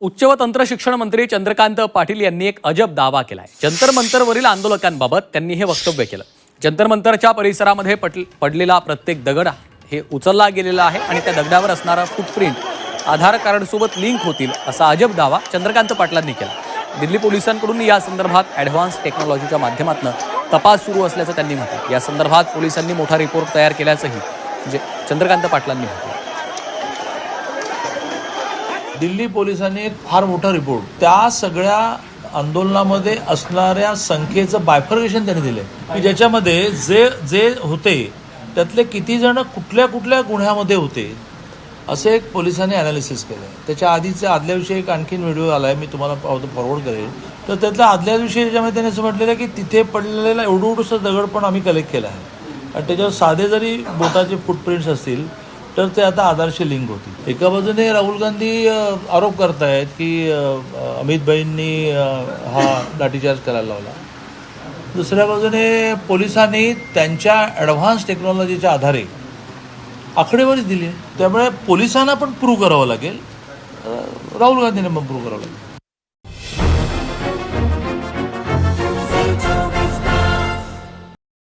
उच्च व तंत्र शिक्षण मंत्री चंद्रकांत पाटील यांनी एक अजब दावा केलाय। जंतर मंतरवरील आंदोलकांबाबत त्यांनी हे वक्तव्य केलं। जंतर मंतरच्या परिसरामध्ये पडलेला प्रत्येक दगड हे उचलला गेलेला आहे आणि त्या दगडावर असणारा फुटप्रिंट आधार कार्ड सोबत लिंक होतील असा अजब दावा चंद्रकांत पाटलांनी केला। दिल्ली पोलिसांकडून या संदर्भात ॲडव्हान्स टेक्नॉलॉजीच्या माध्यमातून तपास सुरू असल्याचं त्यांनी म्हटलं। या संदर्भात पोलिसांनी मोठा रिपोर्ट तयार केल्याचंही चंद्रकांत पाटलांनी म्हटलं। दिल्ली पोलिसांनी एक फार मोठा रिपोर्ट त्या सगळ्या आंदोलनामध्ये असणाऱ्या संख्येचं बायफर्गेशन त्यांनी दिले की ज्याच्यामध्ये जे जे होते त्यातले किती जण कुठल्या कुठल्या गुन्ह्यामध्ये होते असे एक पोलिसांनी ॲनालिसिस केलं। त्याच्या आदल्या दिवशी एक आणखीन व्हिडिओ आला आहे, मी तुम्हाला फॉरवर्ड करेल। तर त्यातल्या आदल्या दिवशी याच्यामध्ये त्यांनी असं म्हटलेलं आहे की तिथे पडलेला एवढंसं दगड पण आम्ही कलेक्ट केला आहे आणि त्याच्यावर साधे जरी बोटाचे फुटप्रिंट्स असतील तर ते आता आधारशी लिंक होती। एका बाजूने राहुल गांधी आरोप करतायत की अमित भाईंनी हा लाठीचार्ज करायला लावला, दुसऱ्या बाजूने पोलिसांनी त्यांच्या ॲडव्हान्स टेक्नॉलॉजीच्या आधारे आकडेवारीच दिली आहे। त्यामुळे पोलिसांना पण प्रूव्ह करावं लागेल, राहुल गांधींना पण प्रूव्ह करावं लागेल।